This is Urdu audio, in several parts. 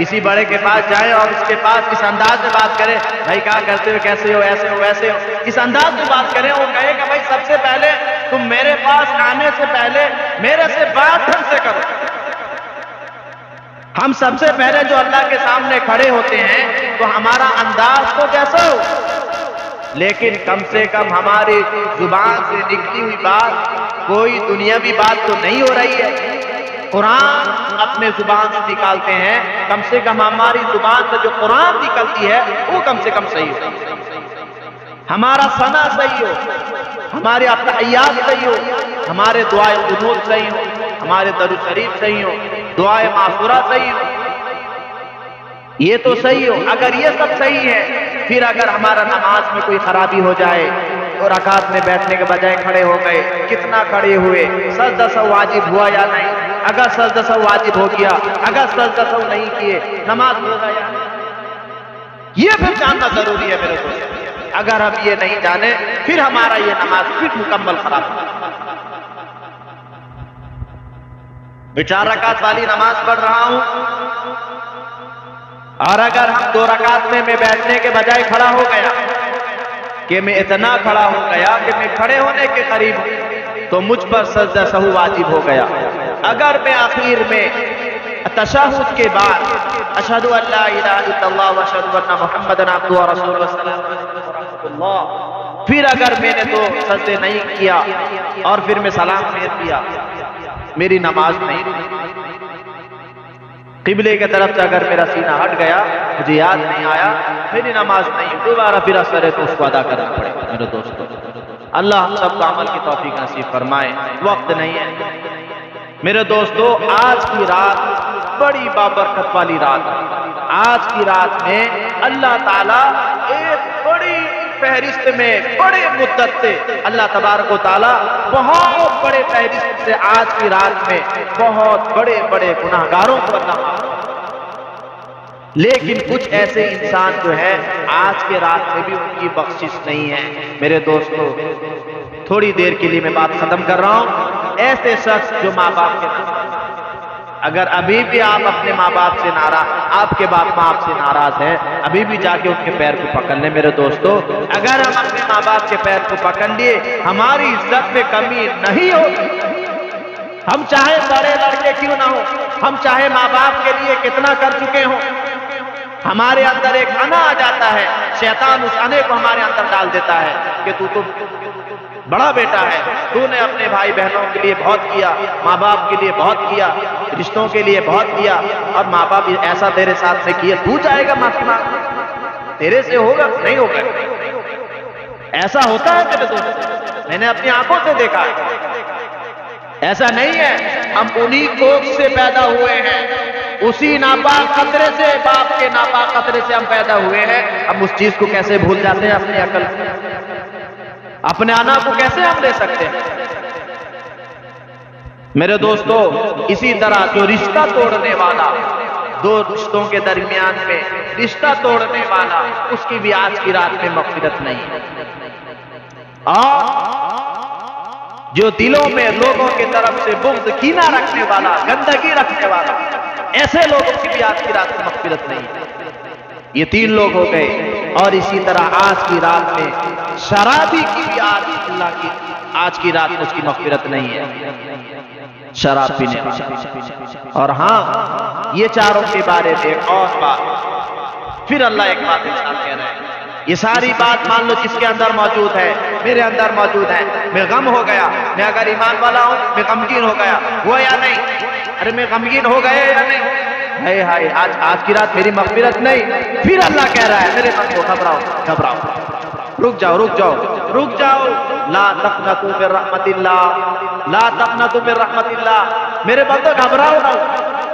کسی بڑے کے پاس جائیں اور اس کے پاس اس انداز میں بات کریں، بھائی کیا کرتے ہو، کیسے ہو، ایسے ہو ویسے ہو، اس انداز میں بات کریں، وہ کہے کہ بھائی سب سے پہلے تم میرے پاس آنے سے پہلے میرے سے بات ڈھنگ سے کرو۔ ہم سب سے پہلے جو اللہ کے سامنے کھڑے ہوتے ہیں تو ہمارا انداز تو جیسا ہو، لیکن کم سے کم ہماری زبان سے نکلی ہوئی بات کوئی دنیاوی بات تو نہیں ہو رہی ہے۔ قرآن اپنے زبان سے نکالتے ہیں، کم سے کم ہماری زبان سے جو قرآن نکلتی ہے وہ کم سے کم صحیح ہو، ہمارا ثنا صحیح ہو، ہمارے اتحیات صحیح ہو، ہمارے دعائے قنوت صحیح ہو، ہمارے درود شریف صحیح ہو، دعائے معصورہ صحیح ہو، یہ تو صحیح ہو۔ اگر یہ سب صحیح ہے، پھر اگر ہمارا نماز میں کوئی خرابی ہو جائے اور رکعت میں بیٹھنے کے بجائے کھڑے ہو گئے، کتنا کھڑے ہوئے، سجدہ سہو واجب ہوا یا نہیں، اگر سجدہ سہو واجب ہو گیا، اگر سجدہ سہو نہیں کیے نماز ہو گیا یا نہیں، یہ پھر جاننا ضروری ہے میرے دوست۔ اگر ہم یہ نہیں جانے پھر ہمارا یہ نماز پھر مکمل خراب ہے۔ میں 4 رکعت والی نماز پڑھ رہا ہوں اور اگر ہم 2 رکعت میں بیٹھنے کے بجائے کھڑا ہو گیا کہ میں اتنا کھڑا ہو گیا کہ میں کھڑے ہونے کے قریب ہوں تو مجھ پر سجدہ سہو واجب ہو گیا۔ اگر میں آخر میں تشہد کے بعد اشہد ان لا الہ الا اللہ واشہد ان محمدا عبدہ ورسولہ اللہ، پھر اگر میں نے 2 سجدے نہیں کیا اور پھر میں سلام پھیر دیا، میری نماز نہیں ہوئی۔ قبلے کی طرف سے اگر میرا سینہ ہٹ گیا، مجھے یاد نہیں آیا، میری نماز نہیں، دوبارہ پھر اثر ہے تو اس کو ادا کرنا پڑے گا میرے دوستو۔ اللہ ہم سب کو عمل کی توفیق نصیب فرمائے۔ وقت نہیں ہے میرے دوستو، آج کی رات بڑی بابرکت والی رات ہے۔ آج کی رات میں اللہ تعالیٰ ایک بڑی فہرست میں بڑے مدت سے اللہ تبارک و تعالیٰ بہت بڑے فہرست سے آج کی رات میں بہت بڑے بڑے گناہگاروں کو اللہ معاف، لیکن کچھ ایسے انسان جو ہے آج کے رات میں بھی ان کی بخشش نہیں ہے۔ میرے دوستو تھوڑی دیر کے لیے میں بات ختم کر رہا ہوں۔ ایسے شخص جو ماں باپ کے اگر ابھی بھی آپ اپنے ماں باپ سے ناراض، آپ کے باپ ماں آپ سے ناراض ہیں، ابھی بھی جا کے ان کے پیر کو پکڑ لیں میرے دوستو۔ اگر ہم اپنے ماں باپ کے پیر کو پکڑ لیے ہماری عزت میں کمی نہیں ہوگی، ہم چاہے بڑے لڑکے کیوں نہ ہو، ہم چاہے ماں باپ کے لیے کتنا کر چکے ہوں، ہمارے اندر ایک انا آ جاتا ہے، شیطان اس انے کو ہمارے اندر ڈال دیتا ہے کہ تو بڑا بیٹا ہے، تو نے اپنے بھائی بہنوں کے لیے بہت کیا، ماں باپ کے لیے بہت کیا، رشتوں کے لیے بہت کیا، اور ماں باپ ایسا تیرے ساتھ میں کیا، تو جائے گا معافی مانگنے؟ تیرے سے ہوگا؟ نہیں ہوگا۔ ایسا ہوتا ہے میرے دوست، میں نے اپنی آنکھوں سے دیکھا ہے، ایسا نہیں ہے۔ ہم انہی کوکھ سے پیدا ہوئے ہیں، اسی ناپاک قطرے سے، باپ کے ناپاک قطرے سے ہم پیدا ہوئے ہیں۔ ہم اس چیز کو کیسے بھول جاتے ہیں؟ اپنی عقل، اپنے آنا کو کیسے ہم لے سکتے ہیں؟ میرے دوستو اسی طرح جو رشتہ توڑنے والا، 2 رشتوں کے درمیان میں رشتہ توڑنے والا، اس کی بھی آج کی رات میں مغفرت نہیں ہے۔ اور جو دلوں میں لوگوں کی طرف سے بغض کینہ رکھنے والا، گندگی رکھنے والا، ایسے لوگوں کی بھی آج کی رات میں مغفرت نہیں ہے۔ یہ 3 لوگ ہو گئے۔ اور اسی طرح آج کی رات میں شرابی کی بھی آج کی رات میں اس کی مغفرت نہیں ہے، شراب پینے والا۔ اور ہاں، یہ چاروں کے بارے میں ایک اور بات، پھر اللہ ایک بات ارشاد کہہ رہے ہیں، یہ ساری بات مان لو جس کے اندر موجود ہے، میرے اندر موجود ہے۔ میں غم ہو گیا، میں اگر ایمان والا ہوں میں غمگین ہو گیا، ہوا یا نہیں؟ ارے میں غمگین ہو گئے یا نہیں؟ ہائے ہائے، آج کی رات میری مغفرت نہیں۔ پھر اللہ کہہ رہا ہے میرے من کو گھبراؤ گھبراؤ، رک جاؤ رک جاؤ رک جاؤ، لا تقنطوا من رحمت اللہ، لا تقنطوا من رحمت اللہ۔ میرے بندو گھبراؤ نہ،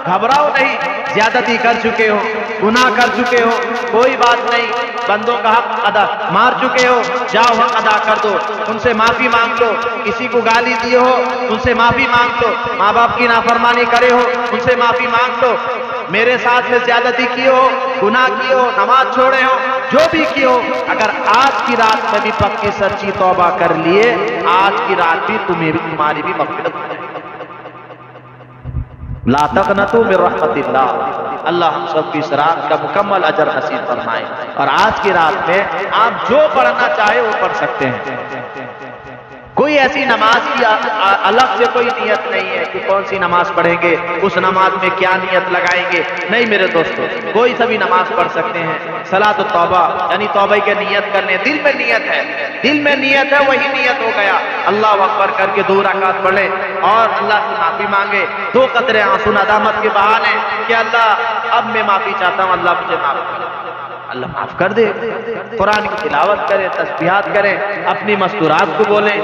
گھبراؤ نہیں، زیادتی کر چکے ہو، گناہ کر چکے ہو، کوئی بات نہیں، بندوں کا حق ادا مار چکے ہو، جاؤ حق ادا کر دو، ان سے معافی مانگ لو، کسی کو گالی دیے ہو ان سے معافی مانگ لو، ماں باپ کی نافرمانی کرے ہو ان سے معافی مانگ لو، میرے ساتھ میں زیادتی کی ہو، گناہ کی ہو، نماز چھوڑے ہو، جو بھی کی ہو، اگر آج کی رات میں بھی پکی سچی توبہ کر لیے، آج کی رات بھی تمہاری بھی مغفرت ہو جائے۔ لا تقنطوا من رحمت اللہ، اللہ ہم سب کی اس رات کا مکمل اجر نصیب فرمائے۔ اور آج کی رات میں آپ جو پڑھنا چاہے وہ پڑھ سکتے ہیں، کوئی ایسی نماز کی الگ سے کوئی نیت نہیں ہے کہ کون سی نماز پڑھیں گے، اس نماز میں کیا نیت لگائیں گے، نہیں میرے دوستو، کوئی سبھی نماز پڑھ سکتے ہیں۔ صلاۃ التوبہ یعنی توبہ کی نیت کرنے، دل میں نیت ہے، دل میں نیت ہے، وہی نیت ہو گیا، اللہ اکبر کر کے 2 رکعت پڑھے اور اللہ سے معافی مانگے، 2 قطرے آنسو ندامت کے بہانے کہ اللہ اب میں معافی چاہتا ہوں، اللہ مجھے معاف کر، اللہ معاف کر دے۔ قرآن کی تلاوت کریں، تسبیحات کریں، اپنی مستورات کو بولیں،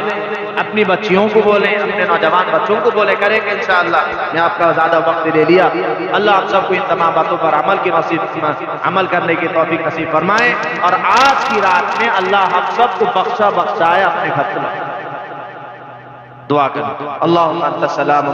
اپنی بچیوں کو بولیں، اپنے نوجوان بچوں کو بولیں، کریں کہ انشاءاللہ میں آپ کا زیادہ وقت لے لیا، اللہ آپ سب کو ان تمام باتوں پر عمل کرنے کی توفیق نصیب فرمائے، اور آج کی رات میں اللہ ہم سب کو بخشائے اپنے گھر کو۔ دعا کریں، اللہم انت السلام